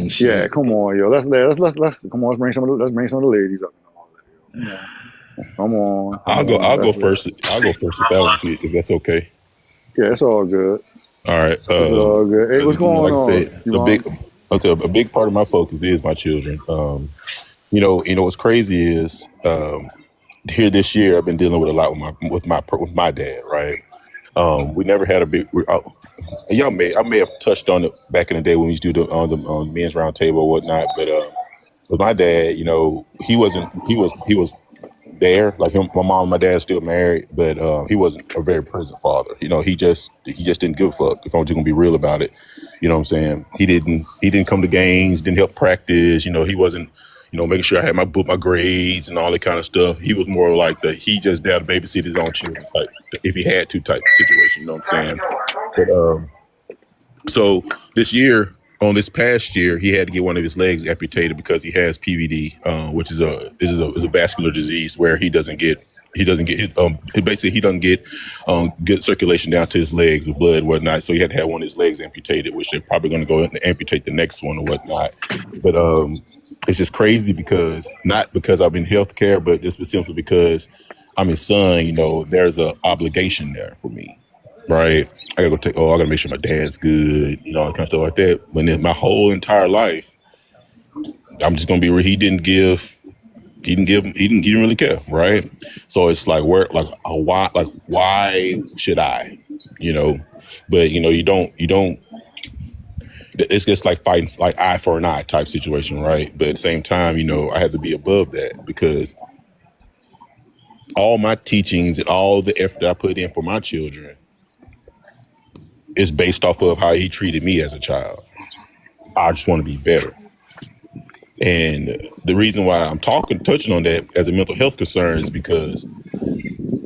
ain't Yeah, shit. come on, yo. Let's come on. Let's bring some of the ladies up. Come on, come on, come I'll go. on. I'll go That's first. I'll go first if that's okay. yeah. It's all good. All right. It's all good. Hey, what's going Like I on, said, Yvonne? a big part of my focus is my children. What's crazy is here this year I've been dealing with a lot with my dad. Right. We never had a big. I may have touched on it back in the day when we used to do on the men's round table or whatnot, but with my dad, he wasn't. He was there. Like him, my mom and my dad are still married, but he wasn't a very present father. He just didn't give a fuck. If I'm just gonna be real about it, you know what I'm saying? He didn't come to games, didn't help practice. He wasn't, making sure I had my grades and all that kind of stuff. He was more like he just there to babysit his own children, like if he had to type situation. You know what I'm saying? But so this past year, he had to get one of his legs amputated because he has PVD, which is a vascular disease where he doesn't get good circulation down to his legs with blood and whatnot. So he had to have one of his legs amputated, which they're probably going to go and amputate the next one or whatnot. But it's just crazy because not because I'm in healthcare, but just simply because I'm his son. There's a obligation there for me, right? I gotta go I gotta make sure my dad's good, all that kind of stuff like that. When in my whole entire life, I'm just gonna be real. He didn't really care, right? So it's like, why should I, you know? But you don't. It's just like fighting, like eye for an eye type situation, right? But at the same time, I have to be above that because all my teachings and all the effort that I put in for my children is based off of how he treated me as a child. I just want to be better. And the reason why I'm touching on that as a mental health concern is because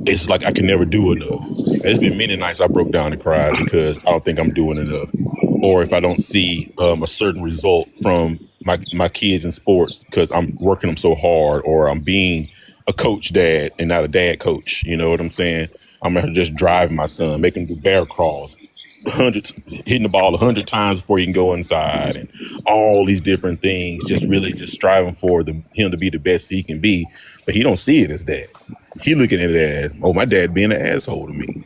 it's like I can never do enough. There's been many nights I broke down and cried because I don't think I'm doing enough. Or if I don't see a certain result from my kids in sports because I'm working them so hard, or I'm being a coach dad and not a dad coach. You know what I'm saying? I'm just driving my son, making him do bear crawls, hitting the ball 100 times before you can go inside, and all these different things. Just really just striving for him to be the best he can be, but he don't see it as that. He looking at it as, oh, my dad being an asshole to me.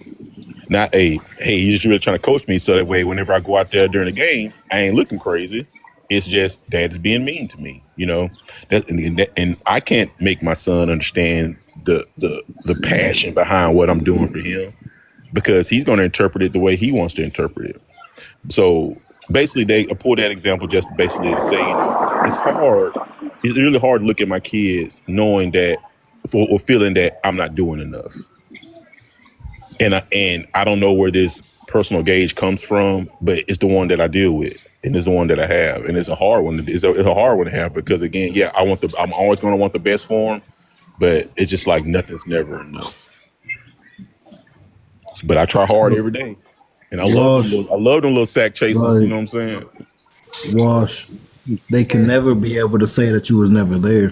Not hey, he's just really trying to coach me so that way whenever I go out there during the game, I ain't looking crazy. It's just dad's being mean to me, and I can't make my son understand the passion behind what I'm doing for him because he's going to interpret it the way he wants to interpret it. So basically, they pull that example just basically to say, it's hard. It's really hard to look at my kids knowing that or feeling that I'm not doing enough. And I don't know where this personal gauge comes from, but it's the one that I deal with, and it's the one that I have, and it's a hard one. It's a hard one to have because again, yeah, I'm always going to want the best for him, but it's just like nothing's never enough. But I try hard So, every day, and Wash, I love them little sack chases. You like, know what I'm saying? Wash, they can never be able to say that you was never there.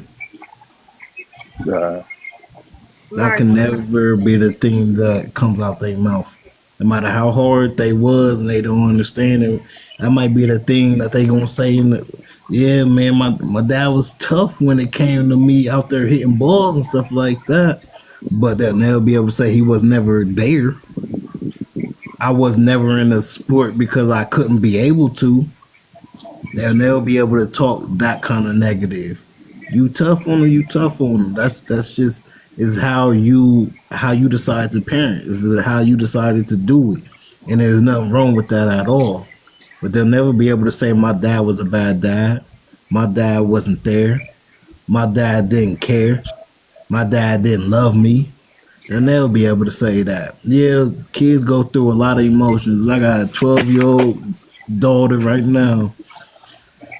Yeah, That can never be the thing that comes out their mouth. No matter how hard they was and they don't understand it, that might be the thing that they gonna say. Yeah, man, my dad was tough when it came to me out there hitting balls and stuff like that. But they'll never be able to say he was never there. I was never in a sport because I couldn't be able to. They'll never be able to talk that kind of negative. You tough on them, you tough on them. That's just is how you decide to parent. This is how you decided to do it, and there's nothing wrong with that at all. But they'll never be able to say my dad was a bad dad. My dad wasn't there. My dad didn't care. My dad didn't love me. They'll never be able to say that. Yeah, kids go through a lot of emotions. I got a 12-year-old daughter right now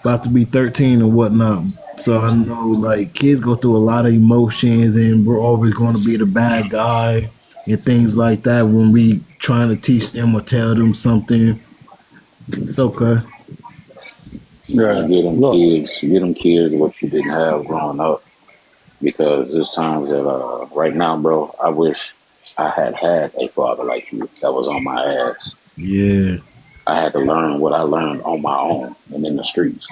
about to be 13 and whatnot. So I know like kids go through a lot of emotions and we're always going to be the bad guy and things like that when we trying to teach them or tell them something. It's okay. And yeah. Look, get them kids what you didn't have growing up. Because there's times that right now, bro, I wish I had a father like you that was on my ass. Yeah. I had to learn what I learned on my own and in the streets.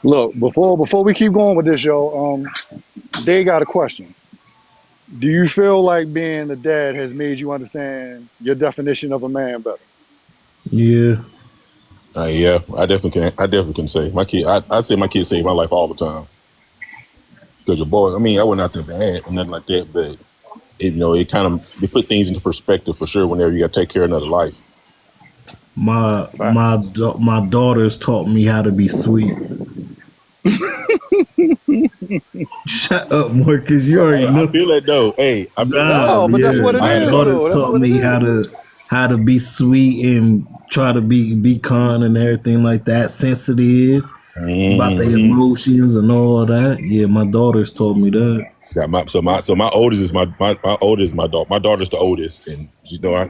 Look, before we keep going with this, yo, they got a question. Do you feel like being a dad has made you understand your definition of a man better? Yeah. Yeah, I definitely can. I definitely can say my kid. I say my kids save my life all the time. Because your boy, I mean, I wasn't out there bad or nothing like that, but it kind of they put things into perspective for sure. Whenever you got to take care of another life. My daughters taught me how to be sweet. Shut up, Marcus. You already know. I feel that though. Hey, I feel No, but that's Yeah. what it My is, daughters though. That's taught what it me is. how to be sweet and try to be kind and everything like that, sensitive about the mm-hmm. emotions and all that. Yeah, my daughters told me that. Yeah, my oldest is my oldest is my daughter. My daughter's the oldest, and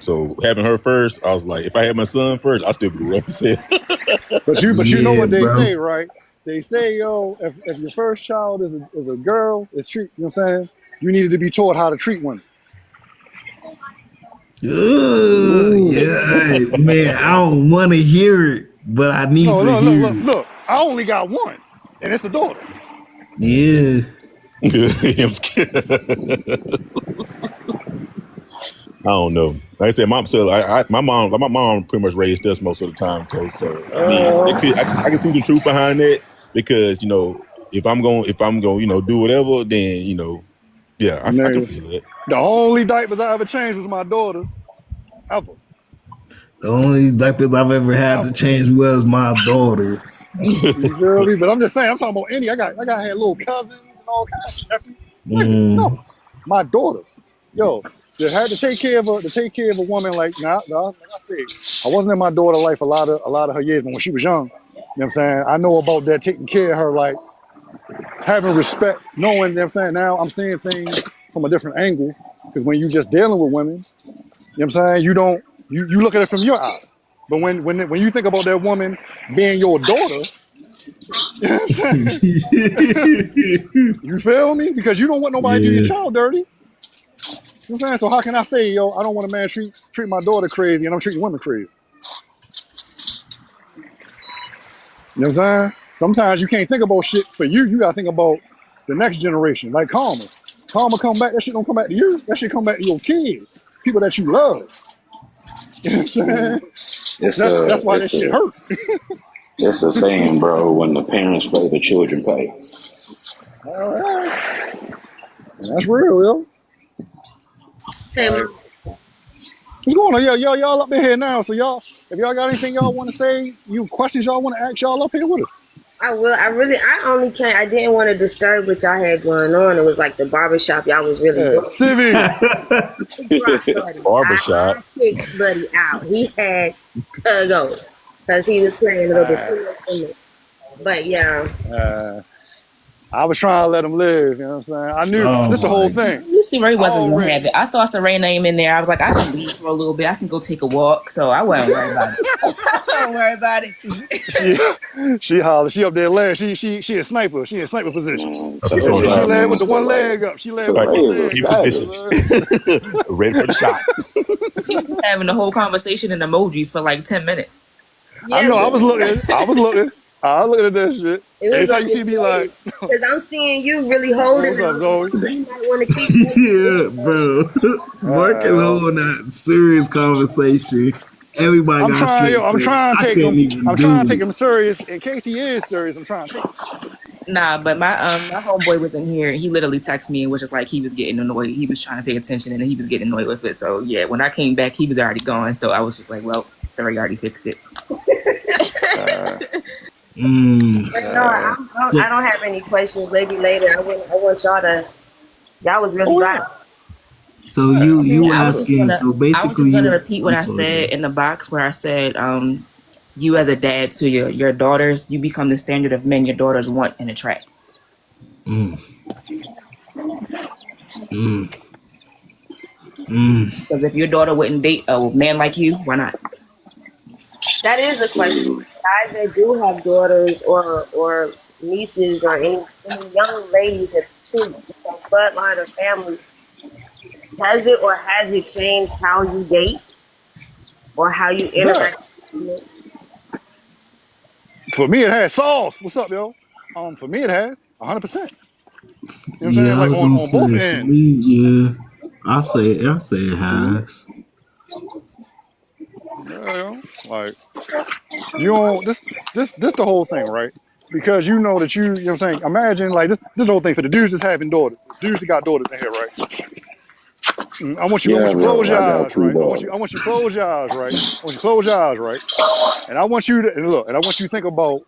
so having her first, I was like, if I had my son first, I still be rough as hell. But you know Yeah, what they bro. say, right? They say, yo, if your first child is a girl, you know what I'm saying? You needed to be taught how to treat women. Yeah, hey, man, I don't want to hear it, but I need No, to look, look, hear look, it. look. I only got one, and it's a daughter. Yeah. I'm scared. I don't know. Like I said, my mom pretty much raised us most of the time. So I mean, I can see the truth behind that because if I'm going do whatever, then yeah, I can Nigga, feel it. the only diapers I ever changed was my daughter's. Ever, The only diapers I've ever had to ever. change was my daughters. You feel me? But I'm just saying, I'm talking about any. I got had little cousins and all kinds of nephews. Nigga, no, Mm. my daughter. Yo, they had to take care of a woman like like I said, I wasn't in my daughter's life a lot of her years, but when she was young, you know what I'm saying? I know about that, taking care of her, like having respect, knowing, you know what I'm saying? Now I'm seeing things from a different angle. Because when you just dealing with women, you know what I'm saying, you look at it from your eyes. But when you think about that woman being your daughter, you know what I'm saying? You feel me? Because you don't want nobody to do your Yeah. child dirty. You know what I'm saying? So how can I say, yo, I don't want a man treat my daughter crazy and I'm treating women crazy? You know what I'm saying? Sometimes you can't think about shit for you. You gotta think about the next generation. Like karma. Karma come back, that shit don't come back to you. That shit come back to your kids. People that you love. You know what I'm saying? It's That's a why that it's shit a hurt. it's a saying, bro. When the parents play, the children pay. All right. That's real, yo. Hey, Like, what's going on? Y'all up in here now. So y'all, if y'all got anything y'all want to say, you questions y'all want to ask, y'all up here with us. I will. I only can't. I didn't want to disturb what y'all had going on. It was like the barbershop. Y'all was really Hey, doing. Civi. Drop Buddy. Barbershop. I kicked Buddy out. He had to go because he was playing a little bit too much for me. But yeah, I was trying to let him live. You know what I'm saying? I knew Oh this the whole my. thing. You see, Ray wasn't gonna Already. have it. I saw Serena name in there. I was like, I can leave for a little bit. I can go take a walk. So I wasn't worried about it. I wasn't worried about it. She hollered. She up there laying. She a sniper. She in sniper position. Man, That's tell a her short She shot. what, led man. with the So one Ray, leg up. She led so with Right. the Ray one is a leg In up. You savage. position. know what I'm saying? Ready for the shot. He was having the whole conversation in emojis for like 10 minutes. I yeah, know. I but was looking. I was looking. I was looking at that shit. it Every was time on you see me, like, display because I'm seeing you really oh, holding what's up, it. Zoe? You might want to keep Yeah, that. bro. Mark is holding that serious conversation. Everybody I'm got trying, straight yo. I'm face. trying to I take him. can't even I'm trying to do take it. him serious in case he is serious. I'm trying to take him. Nah, but my homeboy was in here and he literally texted me and was just like he was getting annoyed. He was trying to pay attention and he was getting annoyed with it. So yeah, when I came back, he was already gone. So I was just like, well, sorry, already fixed it. Uh, Mm. But no, I So, don't have any questions. Maybe later. I want y'all to. Y'all was really oh yeah, vibe. so yeah. I mean, you Yeah, what's up? asking? So I was just basically, gonna repeat what I'm I sorry, bro. said in the box where I said, you as a dad to your daughters, you become the standard of men your daughters want and attract. Mm, mm, mm. Because if your daughter wouldn't date a man like you, why not? That is a question. Guys that do have daughters or nieces or any young ladies that choose bloodline or family, does it or has it changed how you date or how you Yeah. interact with men? For me, it had sauce. What's up, yo? For me, it has 100%. You know what I'm saying? Yeah, I Like was gonna on both say for ends. me, yeah. I say it has. Yeah, like you don't this the whole thing, right? Because you know that you know what I'm saying. Imagine like this whole thing for the dudes that's having daughters, dudes that got daughters in here, right? I want Yeah, you to close bro. your I got eyes, 2 right? daughters. I want you to close your eyes, right? I want you to close your eyes, right? And I want you to and look, and I want you to think about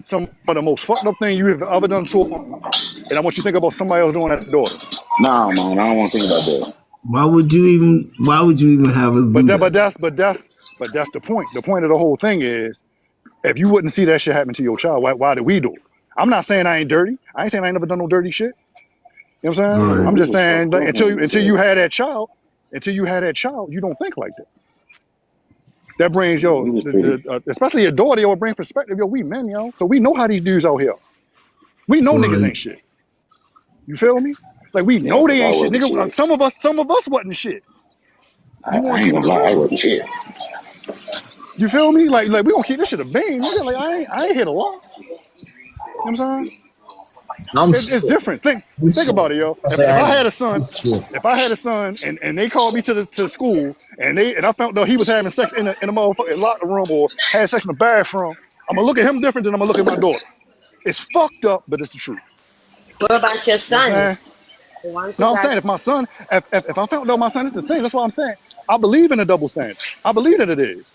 some of the most fucked up thing you have ever done to a woman, and I want you to think about somebody else doing that to daughter. Nah, man. I don't want to think about that. Why would you even have us But do that, that? but that's the point. The point of the whole thing is, if you wouldn't see that shit happen to your child, why did we do it? I'm not saying I ain't dirty. I ain't saying I ain't never done no dirty shit. You know what I'm saying? Man, Right. I'm we just was saying fucked like, up when we was until you little. had that child, you don't think like that. That brings Yeah, we was pretty. especially a daughter, yo, it brings perspective. Yo, we men, yo, so we know how these dudes out here. We know niggas Right. ain't shit. You feel me? Like we Yeah, know because they I ain't shit, wasn't nigga. shit. Some of us wasn't shit. You I want to ain't keep it gonna a lie. I bean? wasn't shit. You feel me? Like we gonna keep this shit a bean, nigga. Like I ain't hit a lot. You know what I'm saying? I'm It's sure. different. We Think sure. about it, yo. I say If I I ain't. had a son, We sure. and they called me to the school and I found out he was having sex in a motherfucking locker room or had sex in the bathroom, I'm gonna look at him different than I'm gonna look at my daughter. It's fucked up, but it's the truth. What about your You know what I'm saying? sons? The ones who No, I'm got saying if my son, if I found out my son is the thing, that's what I'm saying. I believe in a double standard. I believe that it is.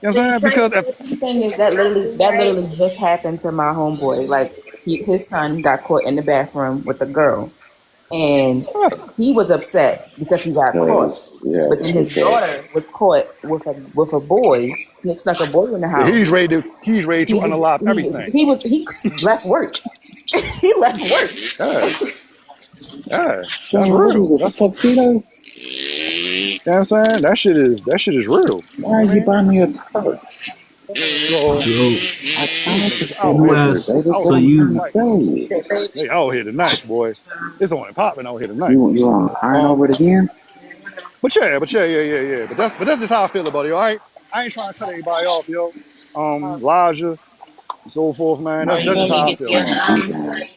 You know what I'm see saying? Because if The thing is that right? literally just happened to my homeboy. Like his son got caught in the bathroom with a girl, and he was upset because he got caught. Yeah, But then his switch up. daughter was caught with a boy, snuck a boy in the house. he's ready to unalive everything. He left work. He left work. Yeah, yeah, that's John, what is real. this? A tuxedo? You know what I'm saying? That shit is real. You Why know what did I you mean? buy me a tux? So So I these tried to niggas out you here, afford it, ask. baby. That's out what So here I'm trying to you. tonight. tell you. They out here tonight, boy. It's on and popping out here tonight. You want to iron Um, over it again? yeah. But that's just how I feel about it, yo. I ain't trying to cut anybody off, yo. Elijah and so forth, man. That's just how I feel, Man, man. I'm doing it.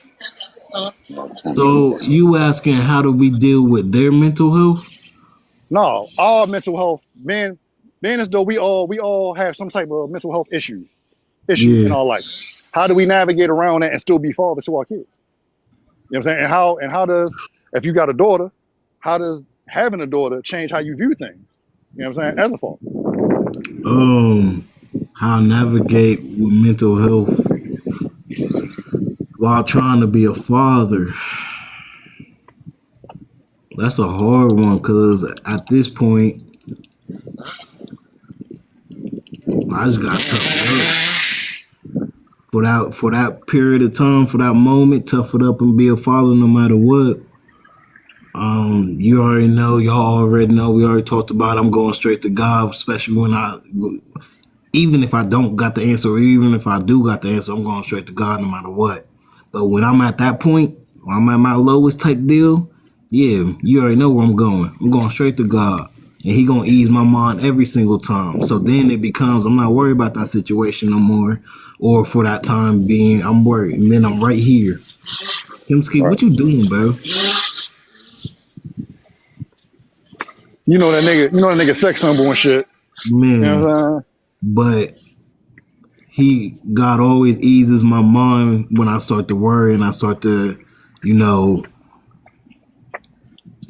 Yeah, it's gonna be So you asking how do we deal with their mental health? No, all mental health, men, being as though we all have some type of mental health issue in Yeah. our life. How do we navigate around that and still be fathers to our kids? You know what I'm saying? And how does, if you got a daughter, how does having a daughter change how you view things? You know what I'm saying? As a father. How navigate with mental health while trying to be a father. That's a hard one because at this point, I just got toughed up for that period of time, for that moment, tough it up and be a father no matter what. You already know, y'all already know. We already talked about. I'm going straight to God, especially even if I don't got the answer, or even if I do got the answer, I'm going straight to God no matter what. But when I'm at that point, when I'm at my lowest type deal, yeah, you already know where I'm going. I'm going straight to God. And he gonna ease my mind every single time. So then it becomes I'm not worried about that situation no more. Or for that time being, I'm worried. And then I'm right here. Kimski, Right. what you doing, bro? You know that nigga sex symbol and shit. You know what Man. I'm saying? But God always eases my mind when I start to worry and I start to, you know,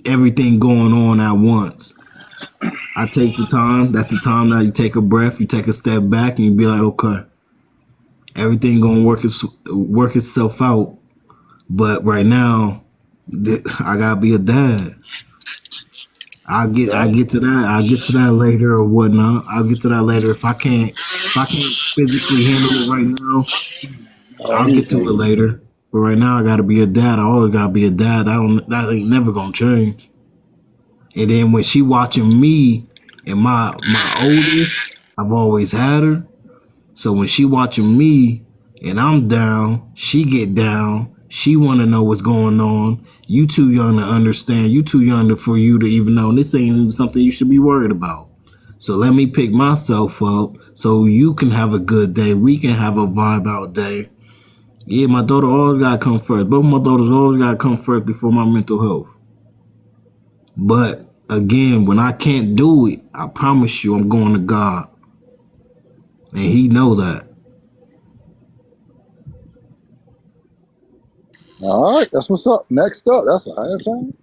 everything going on at once. I take the time. That's the time that you take a breath, you take a step back, and you be like, okay, everything gonna work itself out. But right now, I gotta be a dad. I Yeah. get to that. I'll get to that later or whatnot. I'll get to that later. If I can't physically handle it right now, I'll get these to it niggas. later. But right now, I gotta be a dad. I always gotta be a dad. That ain't never gonna change. And then when she watching me and my oldest, I've always had her. So when she watching me and I'm down, she get down. She want to know what's going on. You too young to understand. You too young for you to even know. And this ain't even something you should be worried about. So let me pick myself up so you can have a good day. We can have a vibe out day. Yeah, my daughter always gotta come first. Both my daughters always gotta come first before my mental health. But again, when I can't do it, I promise you I'm going to God. And he know that. All right, that's what's up. Next up, that's what I'm saying.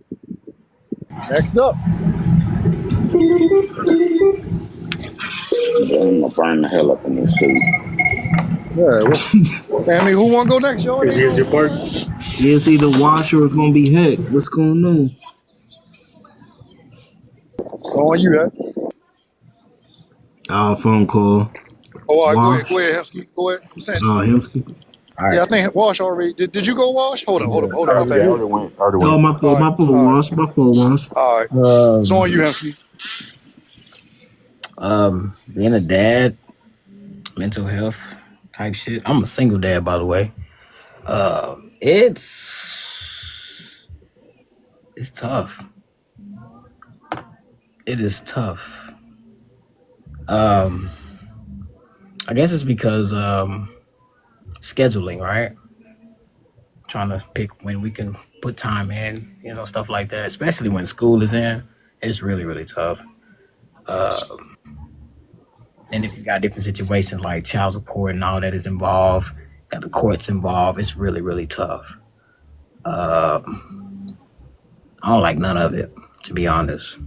Next up, I'm gonna burn the hell up in this suit. yeah. Well, I mean, who want to go next? Y'all Is ain't yours go. your part? Yeah, see the washer is gonna be hacked. What's going on? It's on you, that. Phone call. Oh, all right, go Wash. ahead, Hemsky. Go ahead. I'm saying, Hemsky. All yeah, right. I think Wash already. Did you go Wash? Hold up, hold up, Yeah. hold I up. I Hold up. already, I think already went. I already Oh, went. my fault, All right, my fault, all right, Wash. My fault, Wash. all right. It's on you, Hemsky. Being a dad, mental health type shit. I'm a single dad, by the way. It's tough. It is tough. I guess it's because scheduling, right? Trying to pick when we can put time in, stuff like that. Especially when school is in, it's really, really tough. And if you got different situations like child support and all that is involved, got the courts involved, it's really, really tough. I don't like none of it, to be honest.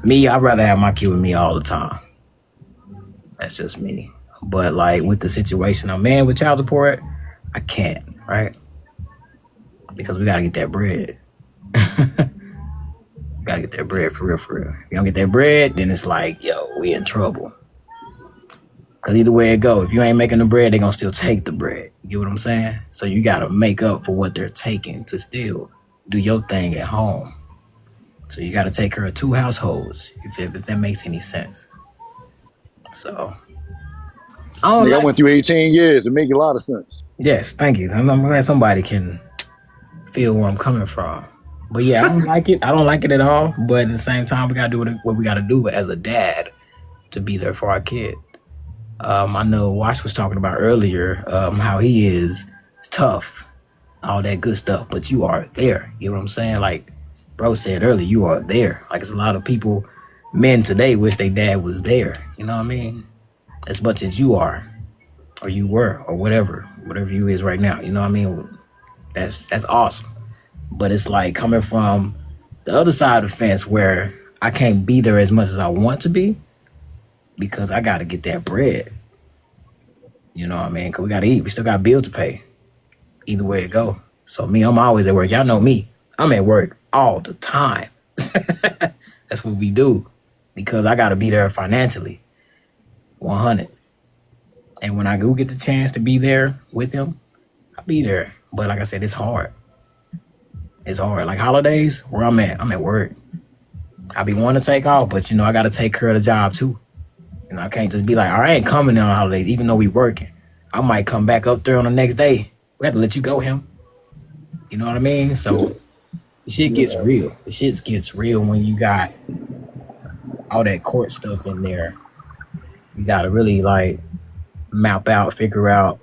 Me, I'd rather have my kid with me all the time. That's just me. But like with the situation I'm in with child support, I can't, right? Because we gotta get that bread. Gotta get that bread for real, for real. If you don't get that bread, then it's like, yo, we in trouble. Cause either way it go, if you ain't making the bread, they gonna still take the bread. You get what I'm saying? So you gotta make up for what they're taking to still do your thing at home. So you gotta take care of two households, if that makes any sense. So I don't Nigga, I like went it. through 18 years. It make a lot of sense. Yes, thank you. I'm glad somebody can feel where I'm coming from. But yeah, I don't like it. I don't like it at all. But at the same time, we gotta do what we gotta do as a dad to be there for our kid. I know Wash was talking about earlier how he is tough, all that good stuff, but you are there. You know what I'm saying? Like bro said earlier, you are there. Like it's a lot of people, men today, wish their dad was there. You know what I mean? As much as you are, or you were, or whatever you is right now. You know what I mean? That's awesome. But it's like coming from the other side of the fence where I can't be there as much as I want to be because I got to get that bread. You know what I mean? Because we got to eat. We still got bills to pay. Either way it go. So me, I'm always at work. Y'all know me. I'm at work all the time. That's what we do because I got to be there financially, 100. And when I do get the chance to be there with him, I'll be there. But like I said, it's hard. It's hard. Like holidays, where I'm at work. I be wanting to take off, but I got to take care of the job too. I can't just be like, all right, I ain't coming in on holidays, even though we working. I might come back up there on the next day. We have to let you go, him. You know what I mean? So the shit gets Yeah. real. The shit gets real when you got all that court stuff in there. You got to really like map out, figure out,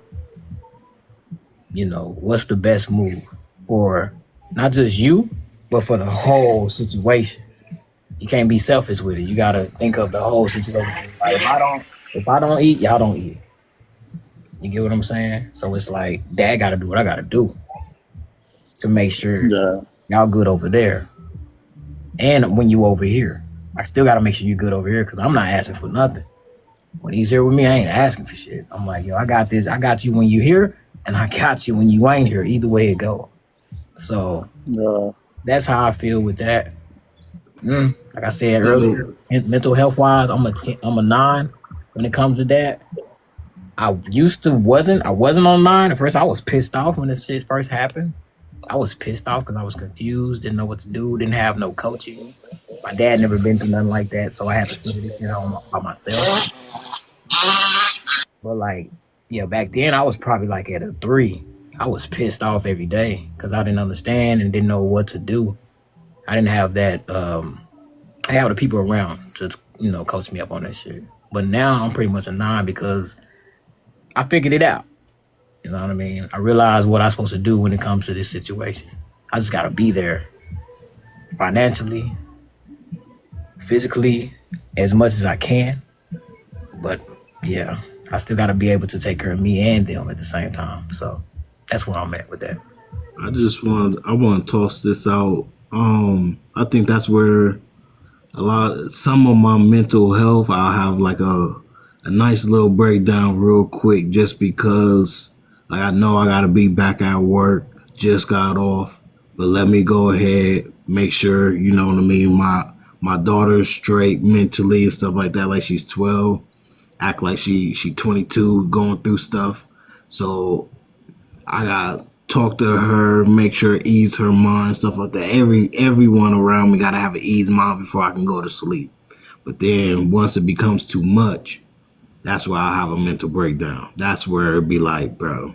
what's the best move for not just you, but for the whole situation. You can't be selfish with it. You gotta think of the whole situation. Like if I don't eat, y'all don't eat. You get what I'm saying? So it's like dad gotta do what I gotta do to make sure Yeah. y'all good over there. And when you over here, I still gotta make sure you good over here because I'm not asking for nothing. When he's here with me, I ain't asking for shit. I'm like, yo, I got this. I got you when you here, and I got you when you ain't here. Either way it go. So Yeah. that's how I feel with that. Like I said So earlier, mental health wise, I'm a 9 when it comes to that. I wasn't on 9 at first. I was pissed off when this shit first happened. I was pissed off because I was confused, didn't know what to do, didn't have no coaching. My dad never been through nothing like that, so I had to figure this shit out by myself. But like, yeah, back then I was probably like at a 3. I was pissed off every day because I didn't understand and didn't know what to do. I didn't have that. I have the people around to coach me up on that shit. But now I'm pretty much a 9 because I figured it out. You know what I mean? I realize what I'm supposed to do when it comes to this situation. I just gotta be there financially, physically, as much as I can. But yeah, I still gotta be able to take care of me and them at the same time. So that's where I'm at with that. I want to toss this out. I think that's where some of my mental health, I'll have like a nice little breakdown real quick, just because like I know I gotta be back at work, just got off, but let me go ahead, make sure, you know what I mean, my daughter's straight mentally and stuff like that, like she's 12, act like she 22, going through stuff. So I got talk to her, make sure ease her mind, stuff like that. Everyone around me gotta have an ease mind before I can go to sleep. But then once it becomes too much, that's where I have a mental breakdown. That's where it'd be like, bro,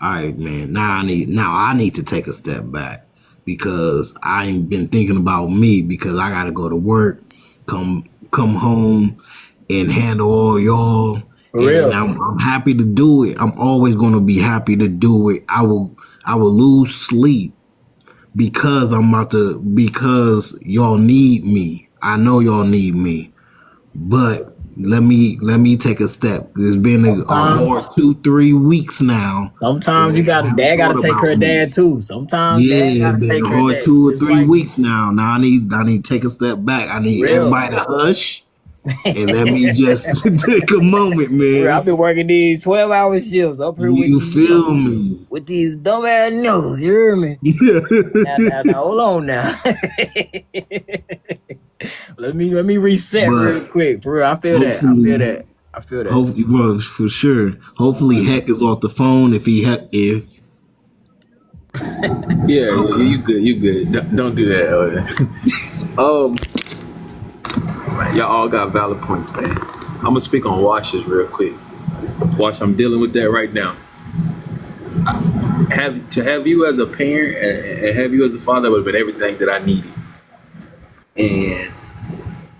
all right, man, now I need to take a step back, because I ain't been thinking about me, because I gotta go to work, come home and handle all y'all. For real. And I'm happy to do it. I'm always gonna be happy to do it. I will lose sleep because because y'all need me. I know y'all need me. But let me take a step. It's been a hard 2-3 weeks now. Sometimes dad gotta take care of dad too. Sometimes dad gotta take care of dad. 2 or 3 weeks now. Now I need to take a step back. I need everybody to hush. And let me just take a moment, man. I've been working these 12-hour shifts up here with these dumb ass nose. You hear me? now, hold on now. let me reset real quick. For real, I feel that. Hopefully, bro, for sure. Hopefully, Heck is off the phone. If Yeah, you good. Don't do that. Y'all all got valid points, man. I'm gonna speak on washes real quick. Wash, I'm dealing with that right now. Have you as a parent and have you as a father would have been everything that I needed. And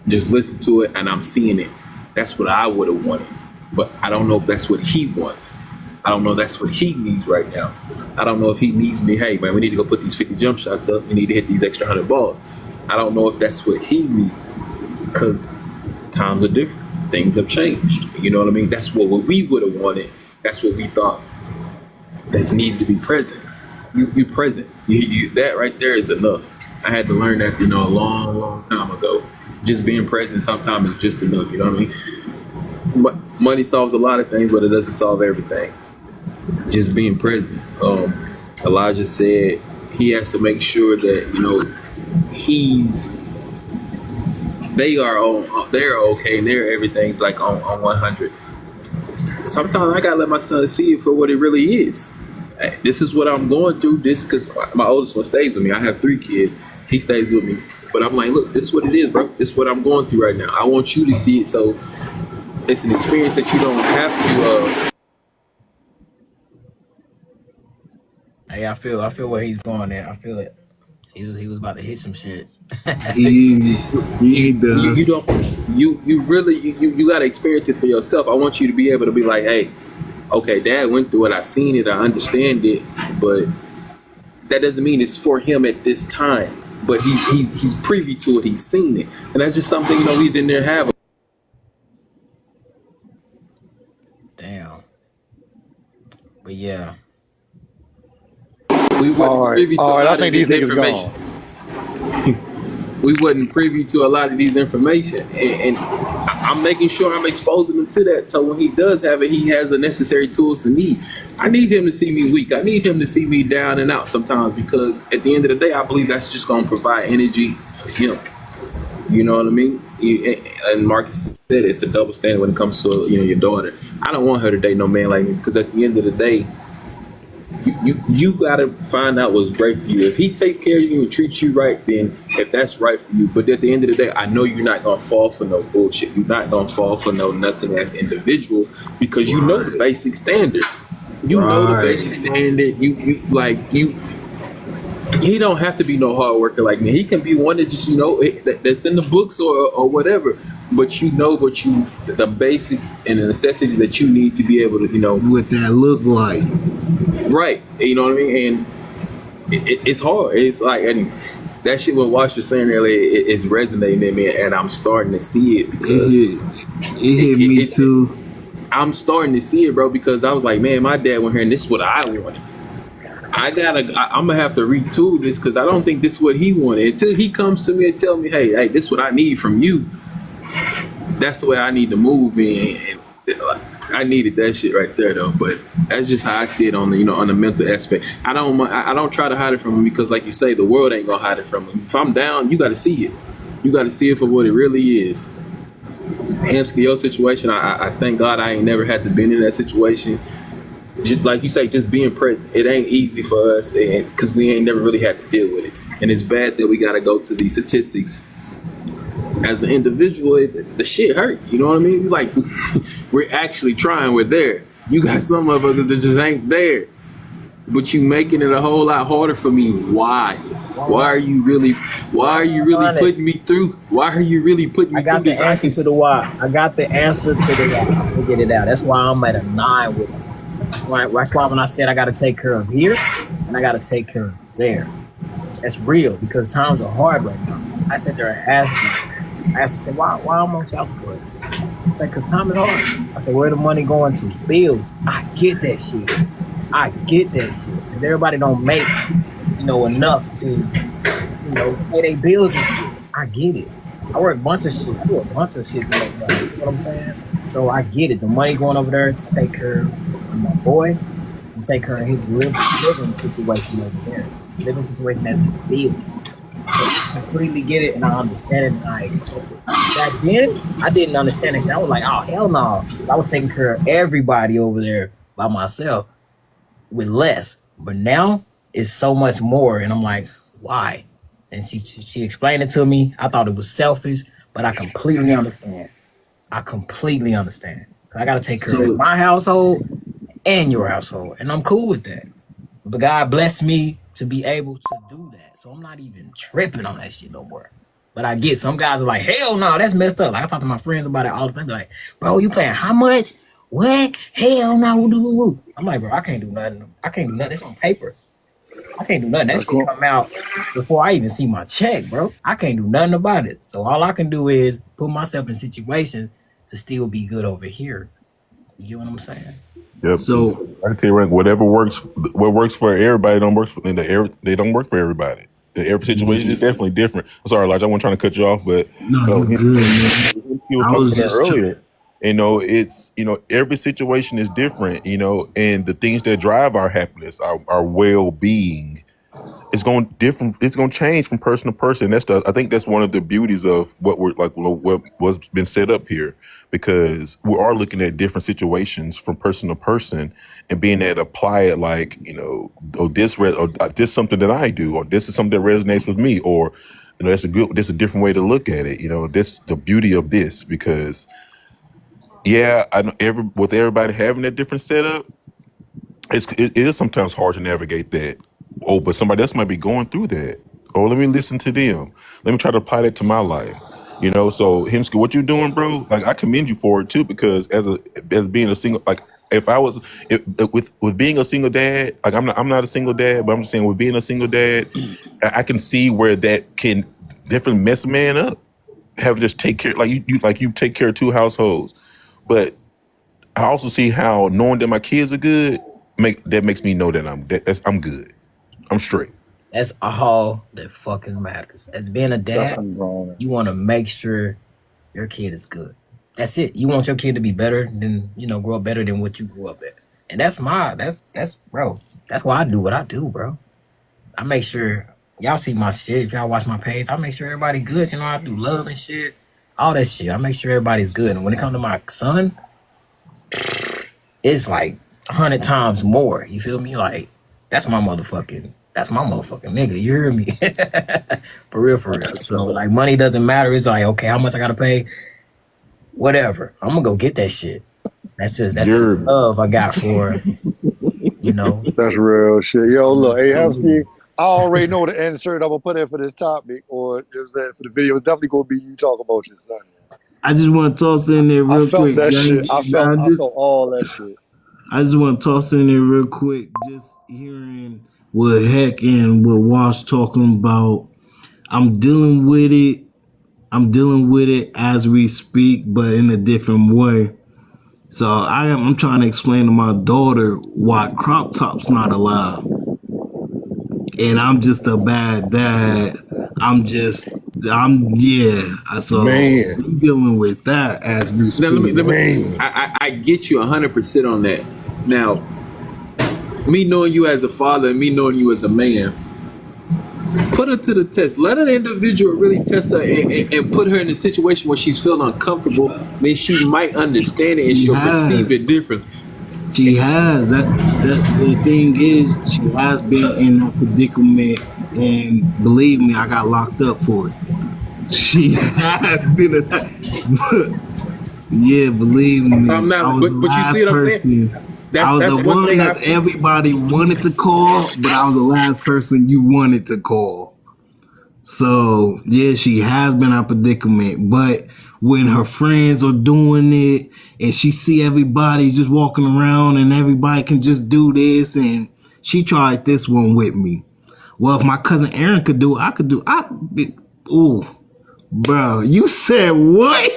just listen to it, and I'm seeing it. That's what I would have wanted. But I don't know if that's what he wants. I don't know if that's what he needs right now. I don't know if he needs me, hey, man, we need to go put these 50 jump shots up. We need to hit these extra 100 balls. I don't know if that's what he needs, because times are different. Things have changed. You know what I mean? That's what we would have wanted. That's what we thought that's needed to be present. You present. That right there is enough. I had to learn that, a long time ago. Just being present sometimes is just enough. You know what I mean? Money solves a lot of things, but it doesn't solve everything. Just being present. Elijah said he has to make sure that, they're okay and everything's like on 100. Sometimes I gotta let my son see it for what it really is. Hey, this is what I'm going through. This because my oldest one stays with me. I have 3 kids. He stays with me. But I'm like, look, this is what it is, bro. This is what I'm going through right now. I want you to see it, so it's an experience that you don't have to. Hey, I feel where he's going at. I feel it. He was about to hit some shit. he does. You really got to experience it for yourself. I want you to be able to be like, hey, okay, Dad went through it. I seen it. I understand it, but that doesn't mean it's for him at this time. But he's privy to it. He's seen it, and that's just something we didn't have. Damn. But yeah, we weren't privy to a lot of this information. We wasn't privy to a lot of these information, and I'm making sure I'm exposing him to that. So when he does have it, he has the necessary tools to need. I need him to see me weak. I need him to see me down and out sometimes, because at the end of the day, I believe that's just going to provide energy for him. You know what I mean? And Marcus said it's the double standard when it comes to your daughter. I don't want her to date no man like me, because at the end of the day, you gotta find out what's great for you. If he takes care of you and treats you right, then if that's right for you. But at the end of the day, I know you're not gonna fall for no bullshit. You're not gonna fall for no nothing as individual, because you know the basic standards. You know the basic standard. He don't have to be no hard worker like me. He can be one that just that's in the books or whatever. But the basics and the necessities that you need to be able to what that look like. Right. You know what I mean? And it's hard. It's like, and that shit what Wash was saying earlier is resonating in me, and I'm starting to see it because It hit me it's, too. I'm starting to see it, bro, because I was like, man, my dad went here and this is what I wanted. I'm gonna have to retool this because I don't think this is what he wanted. Until he comes to me and tell me, hey, this is what I need from you. That's the way I need to move in. And I needed that shit right there though. But that's just how I see it on the on the mental aspect. I don't try to hide it from him because, like you say, the world ain't gonna hide it from him. If I'm down, you got to see it. You got to see it for what it really is. Hamsky, your situation, I thank God I ain't never had to been in that situation. Just like you say, just being present. It ain't easy for us, and because we ain't never really had to deal with it. And it's bad that we got to go to these statistics. As an individual, the shit hurt. You know what I mean? Like, we're actually trying. We're there. You got some motherfuckers that just ain't there. But you making it a whole lot harder for me. Why? Why are you really putting me through? Why are you really putting me through this? I got the answer to the why. I got the answer to the why. We'll get it out. That's why I'm at a 9 with it. That's why when I said I got to take care of here and I got to take care of there. That's real because times are hard right now. I sat there and asked her, said, why I'm on child support? Like, because time is hard. I said, where the money going to? Bills. I get that shit. And everybody don't make, enough to, pay their bills and shit. I get it. I work a bunch of shit. I do a bunch of shit to make money. You know what I'm saying? So I get it. The money going over there to take care of my boy and take care of his living situation over there. Living situation that's bills. So I completely get it and I understand it and I accept it. Back then, I didn't understand that shit. I was like, oh, hell no. I was taking care of everybody over there by myself with less. But now, it's so much more. And I'm like, why? And she explained it to me. I thought it was selfish, but I completely understand. So I got to take care of my household and your household. And I'm cool with that. But God blessed me to be able to do that. So I'm not even tripping on that shit no more. But I get some guys are like, hell no, that's messed up. Like I talk to my friends about it all the time. They're like, bro, you paying how much? What? Hell no. I'm like, bro, I can't do nothing. It's on paper. I can't do nothing. That shit come out before I even see my check, bro. I can't do nothing about it. So all I can do is put myself in situations to still be good over here. You get what I'm saying? Yep. So I can tell you, what works for everybody they don't work for everybody. Every situation is definitely different. I'm sorry, Elijah, I wasn't trying to cut you off, but no, you're good, man. he was talking about earlier. It's every situation is different, and the things that drive our happiness, our well-being, it's going to change from person to person. I think that's one of the beauties of what's been set up here, because we are looking at different situations from person to person and being able to apply it like, this is something that I do, or this is something that resonates with me, or that's a different way to look at it. This the beauty of this, because I know with everybody having a different setup, it is sometimes hard to navigate that. Oh, but somebody else might be going through that. Oh, let me listen to them. Let me try to apply that to my life. So Hemsky, what you doing, bro? Like, I commend you for it too, because as being a single, like with being a single dad, like I'm not a single dad, but I'm just saying with being a single dad, I can see where that can definitely mess a man up. Have to just take care, you take care of 2 households. But I also see how knowing that my kids are good makes me know that I'm good. I'm straight. That's all that fucking matters. As being a dad, you want to make sure your kid is good. That's it. You want your kid to be better than, grow up better than what you grew up at. And that's bro. That's why I do what I do, bro. I make sure y'all see my shit. If y'all watch my page, I make sure everybody good. I do love and shit. All that shit. I make sure everybody's good. And when it comes to my son, it's like 100 times more. You feel me? Like, that's my motherfucking nigga. You hear me? For real. So, like, money doesn't matter. It's like, okay, how much I gotta pay? Whatever. I'm gonna go get that shit. That's just love I got for That's real shit. Yo, look, hey, Hemsky, I already know the insert I'm gonna put in for this topic, or for the video. It's definitely gonna be you talk about your son. I just want to toss in there real quick. That shit. I felt all that shit. I just want to toss in there real quick. Just hearing what Heck and what Wash talking about. I'm dealing with it. I'm dealing with it as we speak, but in a different way. So I'm trying to explain to my daughter why crop tops not allowed. And I'm just a bad dad. So Man. I'm dealing with that as we speak. Now, I get you 100% on that. Now, me knowing you as a father and me knowing you as a man, put her to the test. Let an individual really test her and put her in a situation where she's feeling uncomfortable. Then she might understand it and she'll perceive it different. She has. That the thing is, she has been in that predicament, and believe me, I got locked up for it. She has been in that. Yeah, believe me. But you see what I'm saying? I was the one that everybody wanted to call, but I was the last person you wanted to call. So yeah, she has been in a predicament, but when her friends are doing it and she see everybody just walking around and everybody can just do this, and she tried this one with me. Well, if my cousin Aaron could do it, I could do it. Ooh, bro, you said what?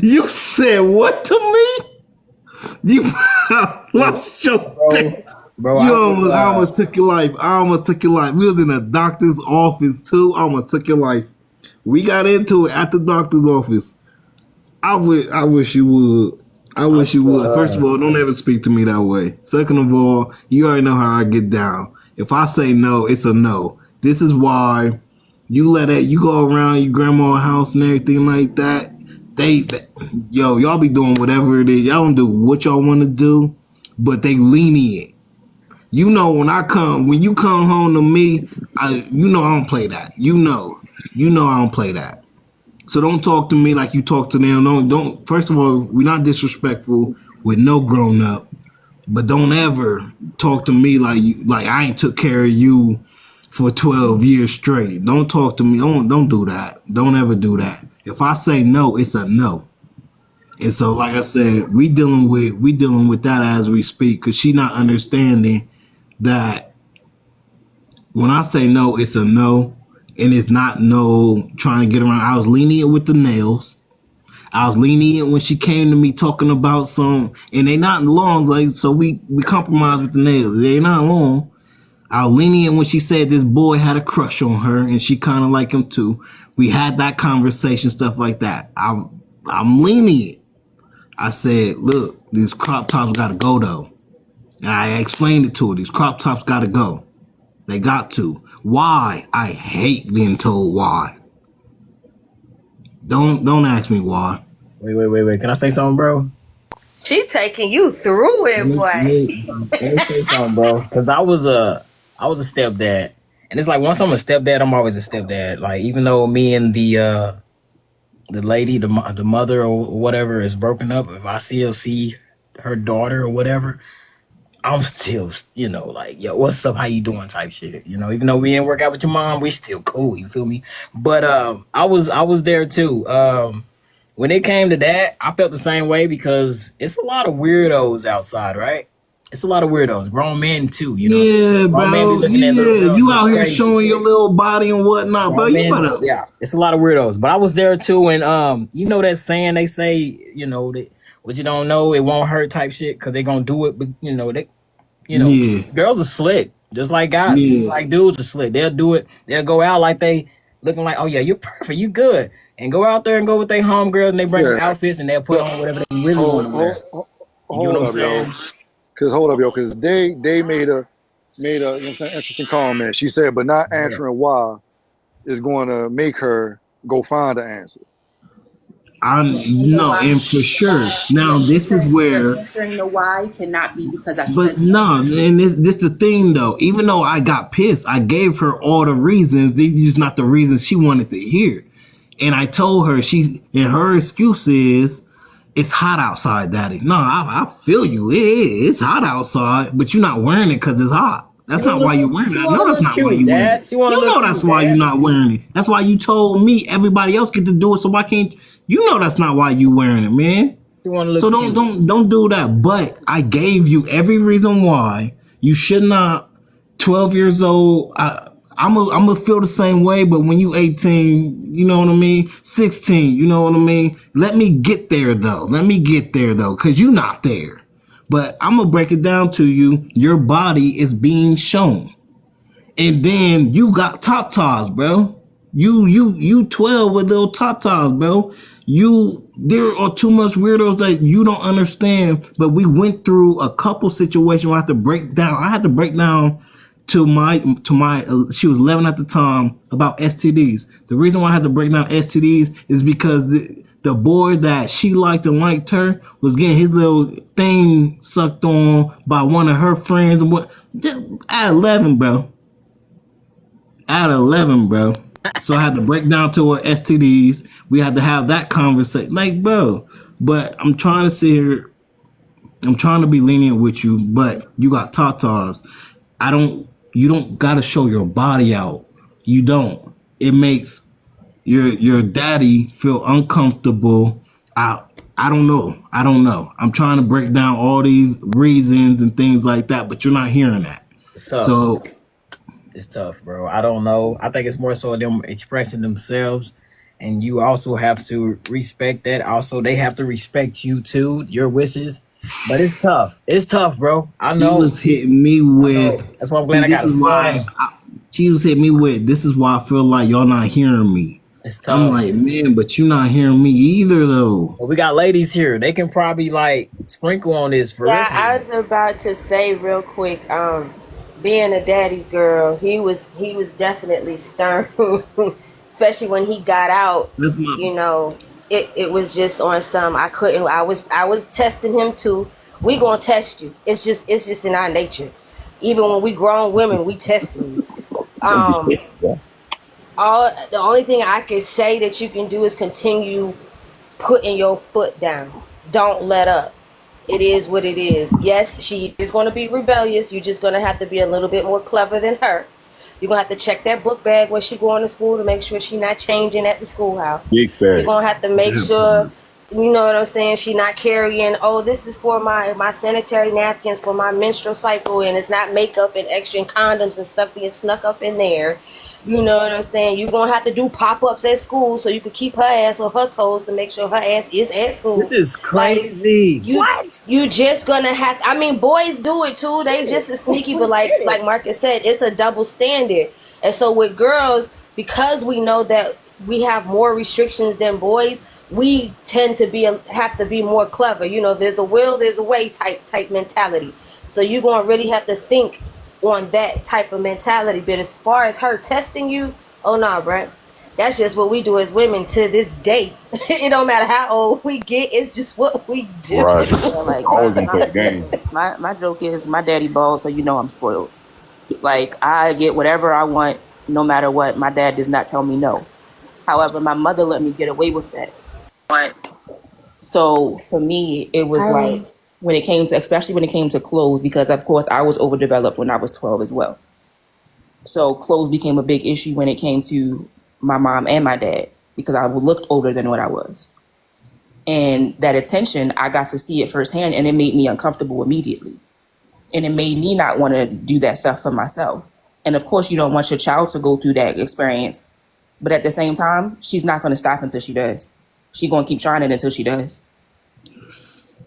You said what to me? You lost your bro. I almost took your life. We was in a doctor's office too. I almost took your life. We got into it at the doctor's office. I wish you would. First of all, don't ever speak to me that way. Second of all, you already know how I get down. If I say no, it's a no. This is why you go around your grandma's house and everything like that. Y'all be doing whatever it is. Y'all don't do what y'all want to do, but they lenient. You know, when you come home to me, I don't play that. You know I don't play that. So don't talk to me like you talk to them. Don't. First of all, we're not disrespectful with no grown up, but don't ever talk to me like I ain't took care of you for 12 years straight. Don't talk to me. Don't do that. Don't ever do that. If I say no, it's a no. And so, like I said, we dealing with that as we speak, because she not understanding that when I say no, it's a no, and it's not no trying to get around. I was lenient with the nails. I was lenient when she came to me talking about some, and they not long, like, so we compromise with the nails. They not long. I was lenient when she said this boy had a crush on her and she kind of like him too. We had that conversation, stuff like that. I'm lenient. I said, look, these crop tops got to go though. And I explained it to her. These crop tops got to go. They got to. Why? I hate being told why. Don't ask me why. Wait. Can I say something, bro? She taking you through it, boy. Let me say something, bro. Because I was a stepdad, and it's like once I'm a stepdad, I'm always a stepdad. Like even though me and the lady, the mother or whatever is broken up, if I still see her daughter or whatever, I'm still, like, yo, what's up? How you doing? Type shit. Even though we didn't work out with your mom, we still cool. You feel me? But I was there too. When it came to that, I felt the same way because it's a lot of weirdos outside, right? It's a lot of weirdos, grown men too, Yeah, grown bro. men be looking at little girls. You It's out here crazy. showing your little body and whatnot, bro. You better. Yeah, it's a lot of weirdos. But I was there too, and you know that saying they say, that what you don't know, it won't hurt type shit, because they gonna do it, but Yeah. girls are slick, just like guys, Yeah. just like dudes are slick. They'll do it. They'll go out like they looking like, oh yeah, you're perfect, you good, and go out there and go with their homegirls, and they bring them outfits, and they'll put on whatever they really want to wear. You know what I'm saying? Because they made a interesting comment. She said, but not answering why is going to make her go find the answer. And for sure. Now this is where answering the why cannot be because I But said no, and this the thing though. Even though I got pissed, I gave her all the reasons. These just not the reasons she wanted to hear. And I told her her excuse is, it's hot outside, Daddy. No, I feel you. It's hot outside, but you're not wearing it because it's hot. That's not why you're wearing it. I know that's not why you're wearing it. You know that's why you're not wearing it. That's why you told me everybody else get to do it, so why can't you? Know that's not why you wearing it, man. You want to look So cute. don't do that. But I gave you every reason why you should not. 12 years old. I'm gonna feel the same way. But when you 18, you know what I mean. 16, you know what I mean. Let me get there though. Cause you're not there. But I'm gonna break it down to you. Your body is being shown, and then you got tatas, bro. You 12 with little tatas, bro. There are too much weirdos that you don't understand. But we went through a couple situations where I had to break down. I had to break down to my she was 11 at the time about STDs. The reason why I had to break down STDs is because the boy that she liked and liked her was getting his little thing sucked on by one of her friends and what at 11, bro. At 11, bro. So I had to break down to her STDs. We had to have that conversation. Like, bro. But I'm trying to sit here. I'm trying to be lenient with you, but you got tatas. You don't gotta show your body out. You don't. It makes your daddy feel uncomfortable. I don't know. I'm trying to break down all these reasons and things like that, but you're not hearing that. It's tough. So it's tough, bro. I don't know. I think it's more so them expressing themselves, and you also have to respect that. Also, they have to respect you too, your wishes. But it's tough. It's tough, bro. I know. She was hitting me with. That's why I'm glad I got a son. She was hitting me with. This is why I feel like y'all not hearing me. It's tough. I'm like, man, but you're not hearing me either, though. Well, we got ladies here. They can probably like sprinkle on this for real. I was about to say real quick. Being a daddy's girl, he was definitely stern, especially when he got out. You know. It was just on some I was testing him too. We gonna test you. It's just in our nature. Even when we grown women, we testing you. The only thing I can say that you can do is continue putting your foot down. Don't let up. It is what it is. Yes, she is going to be rebellious. You're just going to have to be a little bit more clever than her. You're going to have to check that book bag when she going to school to make sure she's not changing at the schoolhouse. Big fact. You're going to have to make sure, you know what I'm saying, she not carrying, oh, this is for my sanitary napkins for my menstrual cycle, and it's not makeup and extra and condoms and stuff being snuck up in there. You know what I'm saying? You're going to have to do pop-ups at school so you can keep her ass on her toes to make sure her ass is at school. This is crazy. What? You just going to have to, I mean, boys do it too. They just as sneaky, but like Marcus said, it's a double standard. And so with girls, because we know that we have more restrictions than boys, we tend to have to be more clever. You know, there's a will, there's a way type mentality. So you're going to really have to think on that type of mentality. But as far as her testing you, oh no, Brent, that's just what we do as women to this day. It don't matter how old we get, it's just what we do. Right. Like, Always gonna play the game. my joke is my daddy bald, so you know I'm spoiled. Like, I get whatever I want no matter what. My dad does not tell me no. However, my mother let me get away with that. So for me, it was like, especially when it came to clothes, because of course I was overdeveloped when I was 12 as well. So clothes became a big issue when it came to my mom and my dad, because I looked older than what I was. And that attention, I got to see it firsthand, and it made me uncomfortable immediately. And it made me not want to do that stuff for myself. And of course, you don't want your child to go through that experience. But at the same time, she's not going to stop until she does. She's going to keep trying it until she does.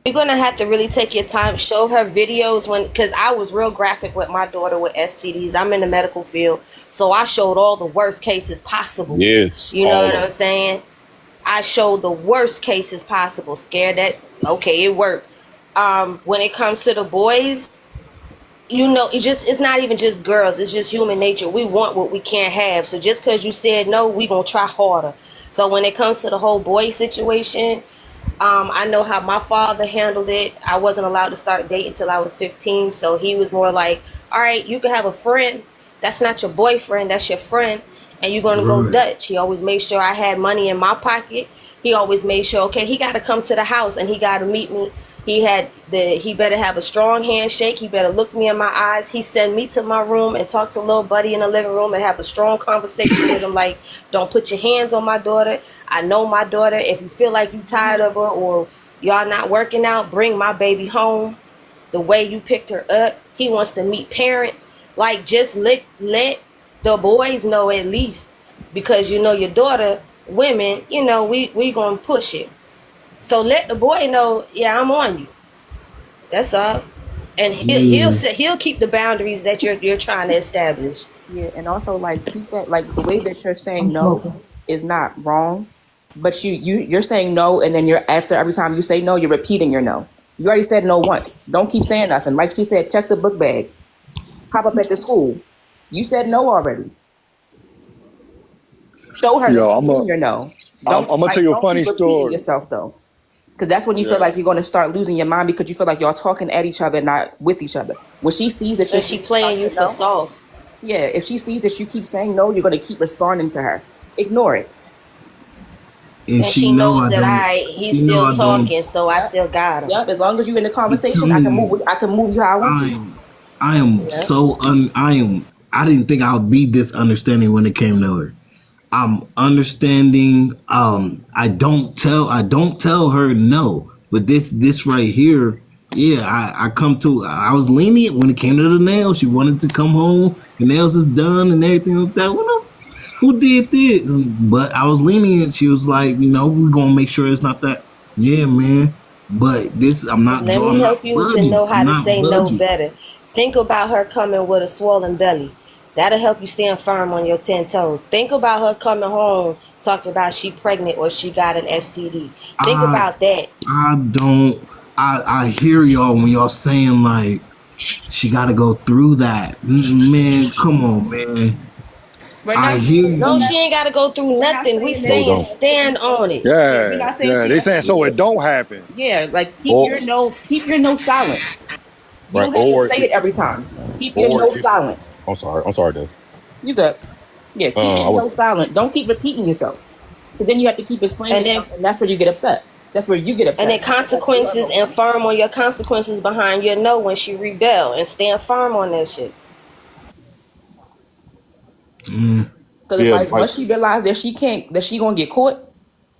You're going to have to really take your time, show her videos because I was real graphic with my daughter with STDs. I'm in the medical field, so I showed all the worst cases possible. Yes. You know what I'm saying? I showed the worst cases possible. Scared that, okay, it worked. When it comes to the boys, you know, it's not even just girls. It's just human nature. We want what we can't have. So just because you said no, we going to try harder. So when it comes to the whole boy situation, I know how my father handled it. I wasn't allowed to start dating until I was 15. So he was more like, all right, you can have a friend. That's not your boyfriend. That's your friend. And you're going to go Dutch. He always made sure I had money in my pocket. He always made sure, okay, he got to come to the house and he got to meet me. He better have a strong handshake. He better look me in my eyes. He send me to my room and talk to little buddy in the living room and have a strong conversation with him. Like, don't put your hands on my daughter. I know my daughter. If you feel like you tired of her or y'all not working out, bring my baby home the way you picked her up. He wants to meet parents. Like, just let the boys know at least, because you know your daughter, women, you know, we gonna push it. So let the boy know, yeah, I'm on you. That's all. And he'll keep the boundaries that you're trying to establish. Yeah, and also like keep that, like the way that you're saying no is not wrong, but you're saying no, and then you're, after every time you say no, you're repeating your no. You already said no once. Don't keep saying nothing. Like she said, check the book bag. Pop up at the school. You said no already. Show her Yo, that you're no. I'm gonna tell you a funny keep repeating story. yourself though, because that's when you feel like you're going to start losing your mind, because you feel like y'all talking at each other, not with each other. When she sees that So she playing you for soft. yeah, if she sees that you keep saying no, you're going to keep responding to her. Ignore it. And she knows that he's still talking, so I still got him. Yep, as long as you're in the conversation, I can move you how I want to. I am I didn't think I would be this understanding when it came to her. I'm understanding. I don't tell her no, but this right here, yeah, I was lenient when it came to the nails. She wanted to come home, the nails is done and everything like that. Well, who did this? But I was lenient. She was like, we're gonna make sure it's not that. Yeah, man. But this, I'm not. Let me help you to know how to say no better. Think about her coming with a swollen belly. That'll help you stand firm on your 10 toes. Think about her coming home talking about she pregnant or she got an STD. Think about that. I hear y'all when y'all saying like she got to go through that. Man, come on, man. I hear you. No, she ain't got to go through nothing. We saying stand on it. Yeah, they saying so it don't happen. Yeah, like keep your no silent. You don't have to say it every time. Keep your no silent. I'm sorry, Dave. You good. Yeah, keep your no silent. Don't keep repeating yourself. But then you have to keep explaining, and that's where you get upset. That's where you get upset. And then consequences, and firm on your consequences behind your no when she rebel, and stand firm on that shit. Because like once she realized that she gonna get caught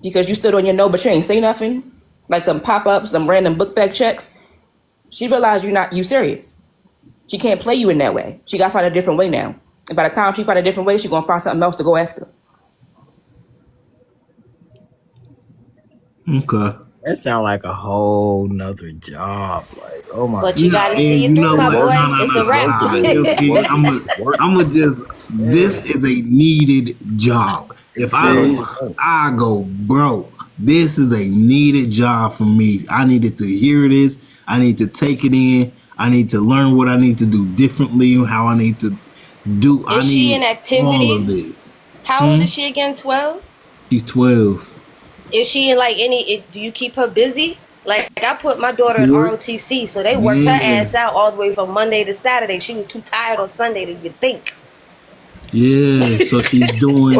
because you stood on your no, but you ain't say nothing, like them pop-ups, them random book bag checks, she realized you serious. She can't play you in that way. She gotta find a different way now. And by the time she find a different way, she gonna find something else to go after. Okay. That sound like a whole nother job. Like, oh my. But you gotta see it through, my boy. It's a wrap. This is a needed job. If I go broke, this is a needed job for me. I needed to hear this. I need to take it in. I need to learn what I need to do differently, how I need to do. Is she in activities? All of this. How old is she again? 12? She's 12. Is she in like do you keep her busy? Like I put my daughter in ROTC, so they worked her ass out all the way from Monday to Saturday. She was too tired on Sunday to even think. Yeah, so she's doing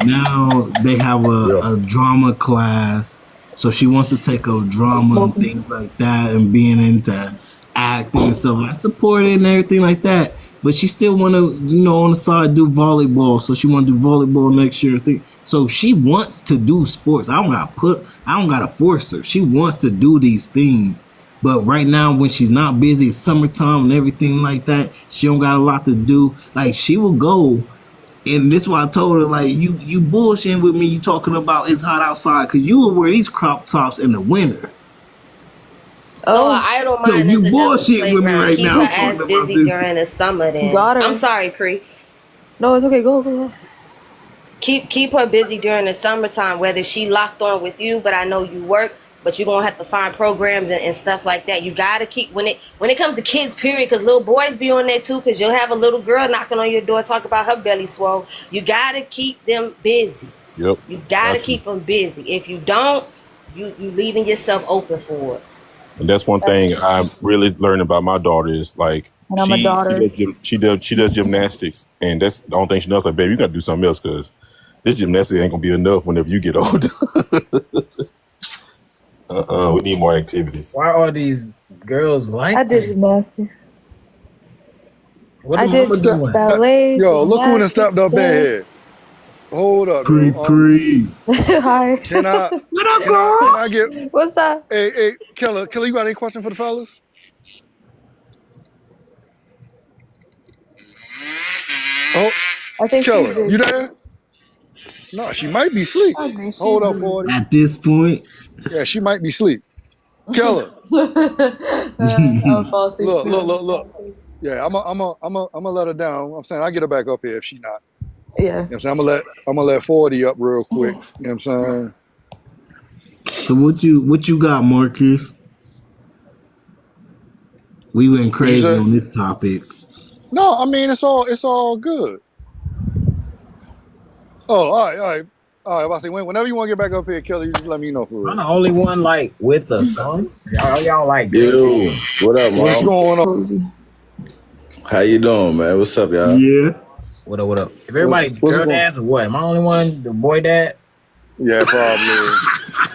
now. They have a drama class, so she wants to take a drama and things like that, and being into acting and stuff. I support it and everything like that. But she still want to, on the side do volleyball. So she want to do volleyball next year. So she wants to do sports. I don't gotta force her. She wants to do these things. But right now, when she's not busy, it's summertime and everything like that, she don't got a lot to do. Like, she will go, and this is why I told her, like, you bullshitting with me. You talking about it's hot outside because you will wear these crop tops in the winter. So I don't mind. So you bullshit with me right keep now. Keep her ass busy during the summer. Then I'm sorry, Pre. No, it's okay. Go. Keep her busy during the summertime. Whether she locked on with you, but I know you work. But you're gonna have to find programs and stuff like that. You gotta keep when it comes to kids, period, because little boys be on there too. Because you'll have a little girl knocking on your door, talk about her belly swole. You gotta keep them busy. Yep. You gotta keep them busy. If you don't, you leaving yourself open for it. And that's one thing I'm really learning about my daughter is like she does gymnastics, and that's the only thing she knows. Like, baby, you gotta do something else because this gymnastics ain't gonna be enough whenever you get older. We need more activities. Why are these girls like I did gymnastics. What I did ballet. Yo, look who done stepped up in here. hold up, Pre yo. pre. Hi. Can I What up, can I girl? can I get What's up? hey Killer, you got any question for the fellas? Oh, I think she's Killer, you busy. there? No, she might be asleep. I think she's Hold up, busy. 40. At this point, Yeah, she might be asleep. Killer, I'll fall asleep look, too. look, look, look. Yeah, I'm let her down. I'm saying I get her back up here if she not. Yeah. You know what I'm saying? I'm gonna let 40 up real quick. You know what I'm saying? so what you got, Marcus? We went What you crazy say? on this topic. No, I mean it's all good. Oh, all right. I say whenever you want to get back up here, Kelly, you just let me know for I'm real. the only one like with a son. Y'all like Yo, what up, What's mom? going on? Cozy. How you doing, man? What's up, y'all? Yeah. What up? What up? If everybody What's girl going? dads or what? Am I the only one? The boy dad? Yeah, probably.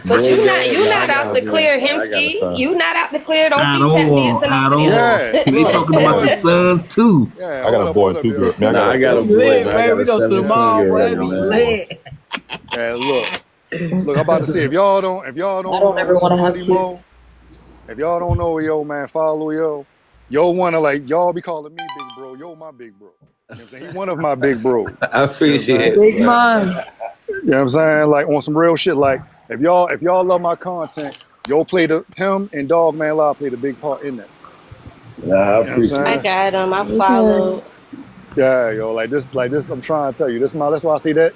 But Boy, you dad, not nah, I out got the a son. clear, I got a Hemsky. son. You not out the clear. Don't At be tap all. dancing At off of all. them. Yeah, We look, talking about the sons too. yeah, I got a boy and hold two up, girls. yo. I mean, I Nah, got I a got a We girl. boy, lit, man. I man. got We a go to the 17 mall, year boy. old, Be man. lit. Yeah, look, I'm about to say if y'all don't I know don't ever want to have Sonny kids. Mo, if y'all don't know yo, man, follow yo. Yo wanna like y'all be calling me big bro. Yo, my big bro. You know what I'm saying? He one of my big bros. I You know what I'm appreciate saying? it, Big man. man. You know what I'm saying? Like on some real shit. Like if y'all love my content, yo play him and Dog Man Live played a big part in that. Nah, I You know what I'm appreciate I it. saying? got him. I Okay. followed. Yeah, yo, like this. I'm trying to tell you, that's why I say that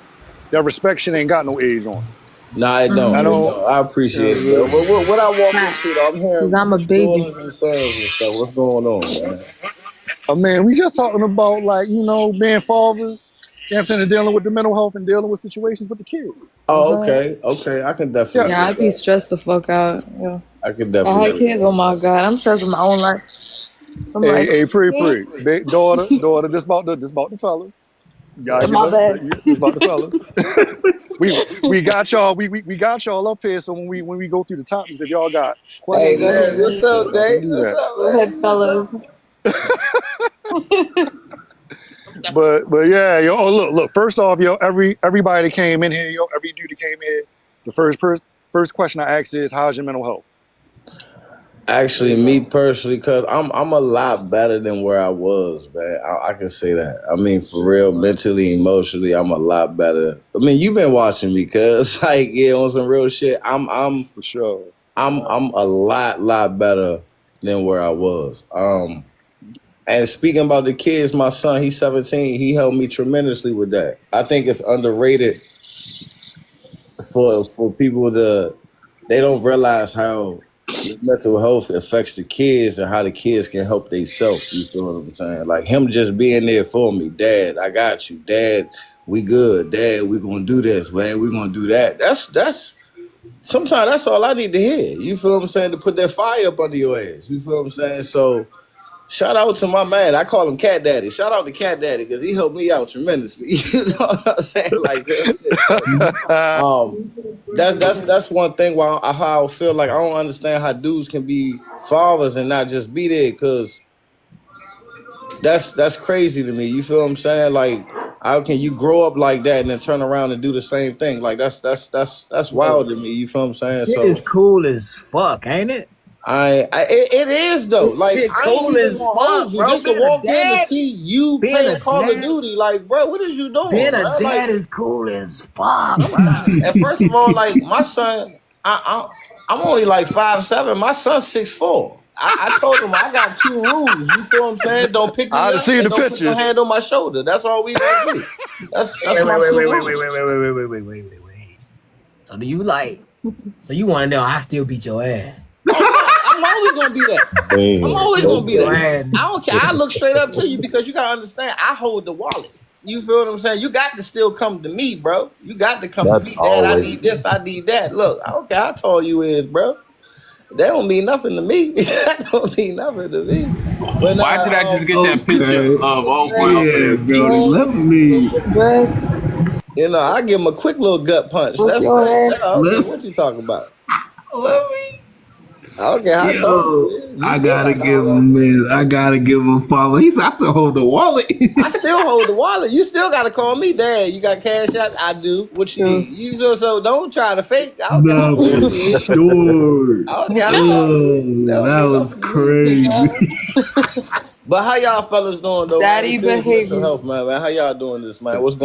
respect shit ain't got no age on it. Nah, it I don't. It Mm-hmm. don't. don't. I You know appreciate what it, though. I'm But saying? what I walk Facts. into, though, I'm Cause hearing I'm a baby. daughters and sons and stuff. What's going on, man? I mean, we just talking about like being fathers. You know what I'm saying? And dealing with the mental health and dealing with situations with the kids. You know what Oh, I'm saying? okay. Okay. I can definitely Yeah. Yeah, get I'd be that. stressed the fuck out. Yeah. I can I definitely had get kids. that. Oh my god, I'm stressed with my own life. I'm like, Hey, yeah, big daughter. This about the fellas. You gotta give my us bad. this about the fellas. we got y'all. We got y'all up here. So when we go through the topics, if y'all got Okay, Hey, questions go and ahead. man. shit, Go What's ahead. up, y'all can Dave? do What's that. up, Go man? ahead, What's up? fellas. But yeah, yo. Oh look. First off, yo, everybody that came in here, yo, every dude that came in here, the first question I asked is, how's your mental health? Actually, me personally, cause I'm a lot better than where I was, man. I can say that. I mean, for real, mentally, emotionally, I'm a lot better. I mean, you've been watching me, cause like, yeah, on some real shit. For sure. I'm a lot better than where I was. And speaking about the kids, my son, he's 17. He helped me tremendously with that. I think it's underrated for people to they don't realize how the mental health affects the kids and how the kids can help themselves. You feel what I'm saying? Like him just being there for me, Dad, I got you, Dad, we good, Dad, we gonna do this, man, we gonna do that. That's sometimes that's all I need to hear. You feel what I'm saying? To put that fire up under your ass. You feel what I'm saying? So shout out to my man. I call him Cat Daddy. Shout out to Cat Daddy because he helped me out tremendously. You know what I'm saying? Like real shit. That's one thing why how I feel like I don't understand how dudes can be fathers and not just be there because that's crazy to me. You feel what I'm saying? Like how can you grow up like that and then turn around and do the same thing? Like that's wild to me. You feel what I'm saying? Shit is So cool as fuck, ain't it? it is though. This Like shit I ain't cool even as gonna hold fuck, you bro. just to Being a walk in to dad, see you being a playing Call of dad, Duty. Like, bro, what is you being doing, a bro? Like, dad is cool as fuck, bro. and first of all, like my son, I'm only like 5'7". My son's 6'4". I told him I got two rules. You feel what I'm saying? Don't pick I me had to up see and the don't put your pictures. hand on my shoulder. That's all we gonna do. That's Wait, wait, my wait, two wait, wait, wait, rules. wait, wait, wait, wait, wait, wait, wait, wait. So do you like? So you want to know? I still beat your ass. Oh yeah, I'm always gonna be that. I'm Man, always Still gonna beat be your that. ass. I don't care. I look straight up to you because you gotta understand. I hold the wallet. You feel what I'm saying? You got to still come to me, bro. You got to come to that's me, Dad. I always need this. I need that. Look, I don't care how tall you is, bro. That don't mean nothing to me. That don't mean nothing to me. But Why did I just get that picture Okay. of old boy off of Yeah, that Jody. TV? Let me Breast, I give him a quick little gut punch. what's That's your it. ass? Yeah, I don't care let, what you talking about. let me Okay, I told Yo, you. You still got the I gotta give him a follow. He said, I still hold the wallet. I still hold the wallet. You still got to call me dad. You got cash out? I do. What you need? You so don't try to fake. I don't care how No, much for you need. sure. I don't care how much. That was crazy. But how y'all fellas doing though? Daddy man? Serious mental behavior. health, man. How y'all doing this, man? What's going